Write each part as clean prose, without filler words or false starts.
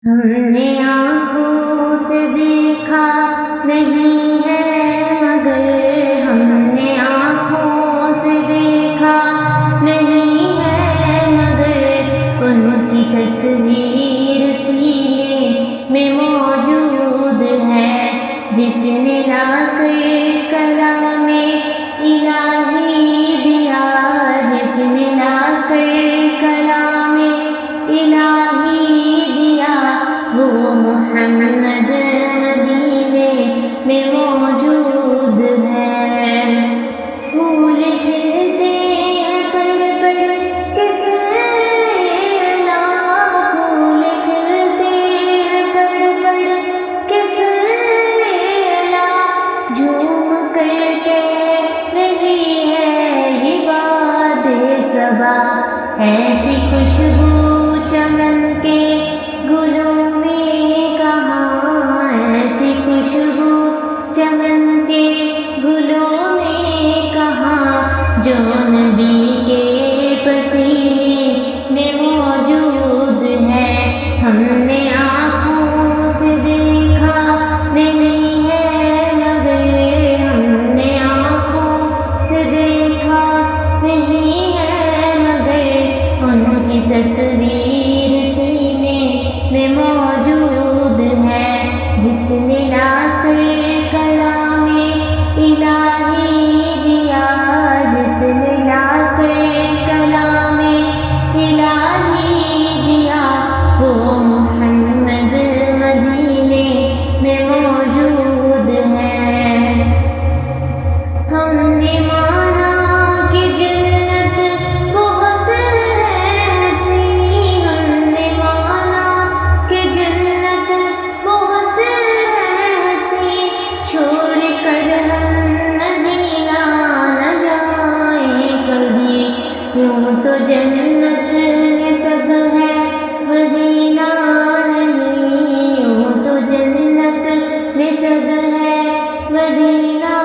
ہم نے آنکھوں سے دیکھا نہیں ہے مگر ہم نے آنکھوں سے دیکھا نہیں ہے مگر ان کی تصویر سینے میں موجود ہے جس نے لا کر کلام الہی دیا، جس نے لا کر کلام الہی دیا، وہ محمد مدینے میں موجود ہے۔ پھول کھلتے ہیں پڑھ پڑھ کس لیلا، پھول کھلتے ہیں پڑھ پڑھ کس لیلا، جھوم کر کہہ رہی ہے یہ باد صبا، ایسی خوشبو چمن کے گلوں میں کہاں، ایسی خوشبو چمن کے گلوں میں کہاں، جو نبی کے پسینے میں موجود ہے۔ ہم نے آنکھوں سے دیکھا نہیں ہے مگر ہم نے آنکھوں سے دیکھا نہیں ہے مگر ان کی تصویر سینے میں موجود ہے، جس نے لا کر کلام الہی دیا، جس نے لا کر کلام الہی دیا، وہ محمد مدینے میں موجود ہے۔ ہم نے مانا کہ جنت بہت ایسی، ہم نے مانا کہ جنت بہت ایسی، چھوڑ کر ہم مدینہ نہ جائیں کبھی، یوں تو جنت میں سب ہے مدینہ نہیں، یوں تو جنت میں سب ہے مدینہ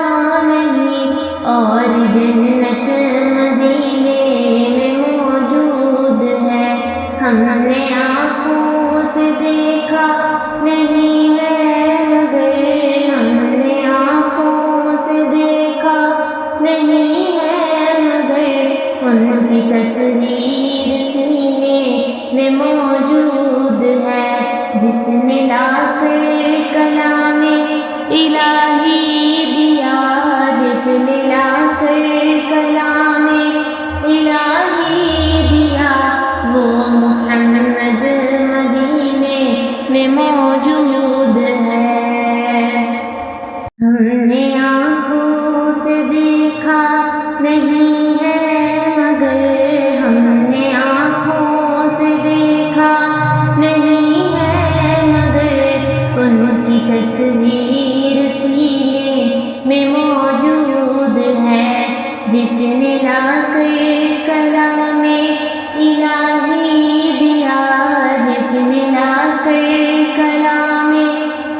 نہیں، اور جنت مدینے میں موجود ہے۔ ہم نے آنکھوں سے دیکھا نہیں ہے مگر ہم نے آنکھوں سے دیکھا نہیں ہے مگر ان کی تصویر سینے میں موجود ہے، جس نے لا کر کلام الہی دیا، جس نے لا کر کلام الہی دیا، وہ محمد مدینے میں موجود ہے۔ ہم نے آنکھوں سے دیکھا نہیں ہے مگر ہم نے آنکھوں سے دیکھا نہیں ہے مگر ان کی تصویر سینے میں موجود ہے، جس نے لا کر کلام الہی دیا، جس نے لا کر کلام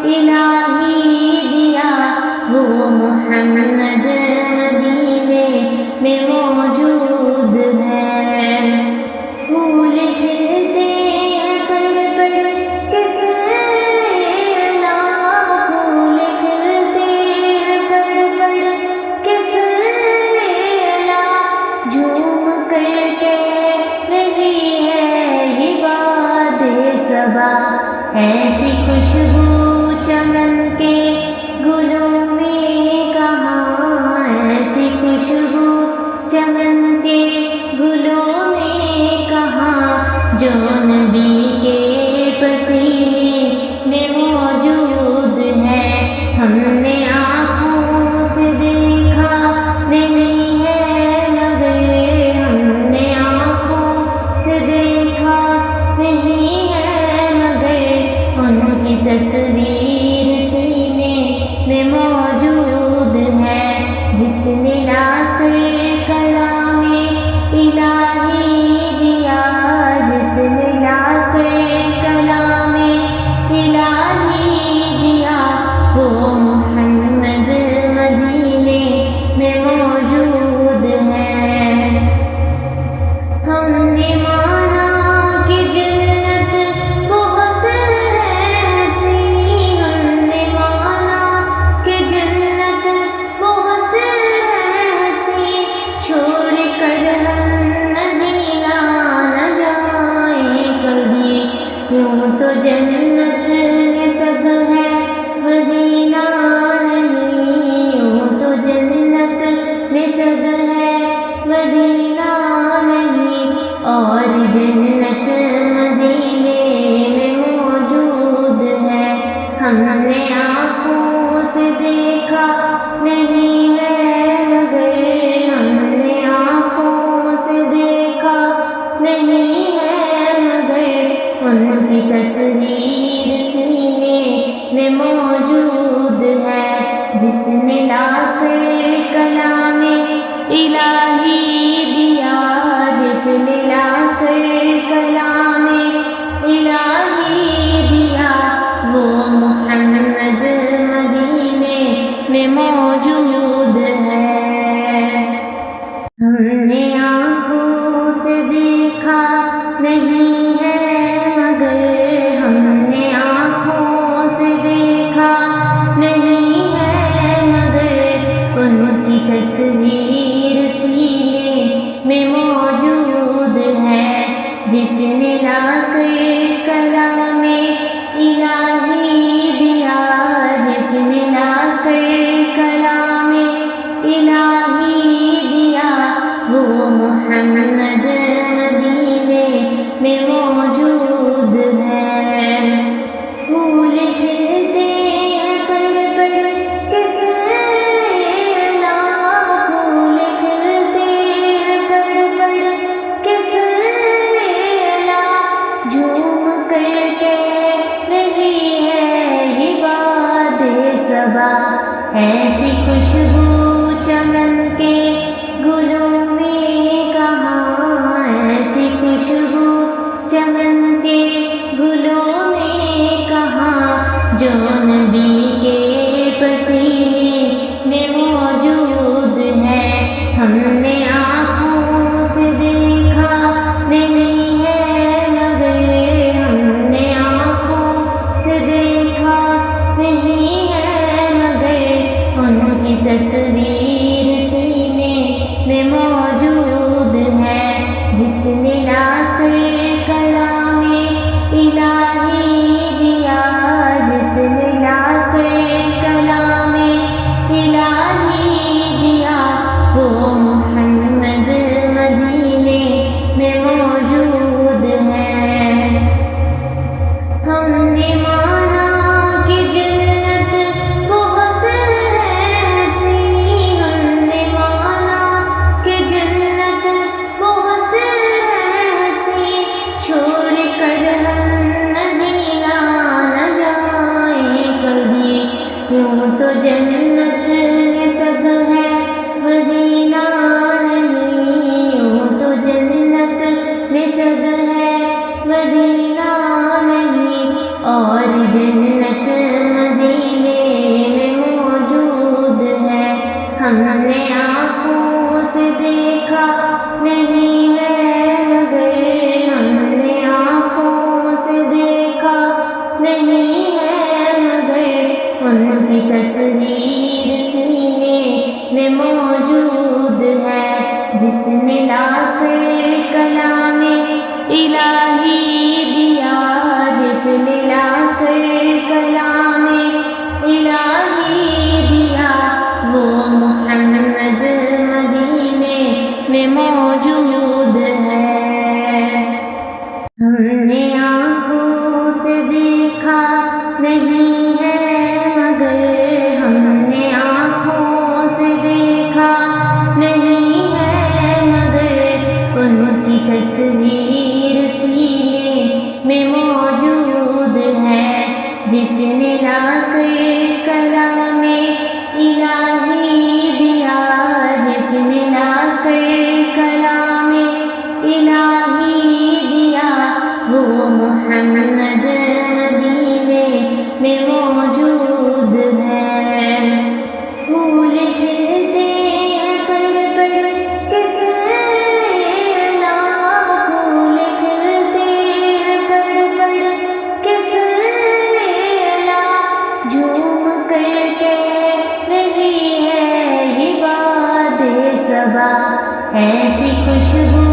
الہی دیا، وہ محمد مدینے میں موجود ہے۔ پھول کھلتے ہیں پڑھ پڑھ کس لیلا، پھول کھلتے ہیں پڑھ پڑھ کس لیلا، جھوم کر کہہ رہی ہے یہ باد صبا، ایسی خوشبو چمن کے گلوں میں کہاں، ایسی خوشبو چمن کے گلوں میں کہاں، جو نبی کے پسینے میں موجود ہے۔ ہم نے آنکھوں سے دیکھا نہیں ہے مگر ہم نے آنکھوں سے دیکھا نہیں ہے مگر ان کی تصویر سینے میں موجود ہے، جس نے لا کر کلام الہی دیا، جس نے لا کر کلام الہی دیا، وہ محمد مدینے میں موجود ہے۔ ہم نے مانا کہ جنت بہت یوں تو جنت میں سب ہے مدینہ نہیں، یوں تو جنت میں سب ہے مدینہ نہیں، اور جنت مدینے میں موجود ہے، ہم نے آنکھوں سے دیکھا نہیں ہے مگر، ہم نے آنکھوں سے دیکھا نہیں ہے مگر، ان کی تصویر سینے میں موجود ہے، جس نے لا کر کلام الہی دیا، جس نے لا کر کلام الہی دیا، وہ محمد مدینے میں موجود ہے۔ ہم نے آنکھوں سے دیکھا نہیں ہے مگر، ہم نے آنکھوں سے دیکھا نہیں ہے مگر، ان کی تصویر سینے میں موجود ہے، جس نے لا کر کلام الہی دیا، جس نے لا کر کلام الہی دیا، وہ محمد مدینے میں موجود ہے۔ پھول کھلتے ہیں پڑھ پڑھ کے سیلا، پھول کھلتے ہیں پڑھ پڑھ کے سیلا، جھوم کر کہہ رہی ہے یہ باد صبا، ایسی خوشبو چمن کے گلوں میں کہاں، ایسی خوشبو چمن کے گلوں میں کہاں، جو نبی کے پسینے میں موجود ہے، ہم نے آنکھوں سے دیکھا نہیں ہے مگر، ہم نے آنکھوں سے دیکھا نہیں ہے مگر، ان کی تصویر سینے میں موجود ہے، جس نے لا کر کلام الہی دیا، جس نے لا کر کلام الہی دیا، وہ محمد مدینے میں موجود ہے۔ ہم نے مانا کہ جنت بہت ایسی، ہم نے مانا کہ جنت بہت ایسی، چھوڑ کر ہم مدینہ نہ جائیں کبھی، یوں تو جنت میں سب ہے مدینہ نہیں، یوں تو جنت میں سب ہے مدینہ نہیں، اور جنت مدینے میں موجود ہے، ہم نے آنکھوں سے دیکھا نہیں ہے مگر، ہم نے آنکھوں سے دیکھا نہیں ہے مگر، ان کی تصویر سینے میں موجود ہے، جس نے لا کر کلام الہی دیا، جس نے لا کر کلام الہی دیا، وہ محمد مدینے میں موجود ہے۔ ہم نے آنکھوں سے دیکھا نہیں ہے مگر، ہم نے آنکھوں سے دیکھا نہیں ہے مگر، ان کی تصویر سینے میں موجود ہے، جس نے لا کر کلام الہی دیا، جس نے لا کر کلام الہی دیا، وہ محمد مدینے میں موجود ہے۔ پھول کھلتے ہیں پڑھ پڑھ کے سیلا، پھول کھلتے ہیں پڑھ پڑھ کے سیلا، جھوم کر کہہ رہی ہے یہ باد صبا، ایسی خوشبو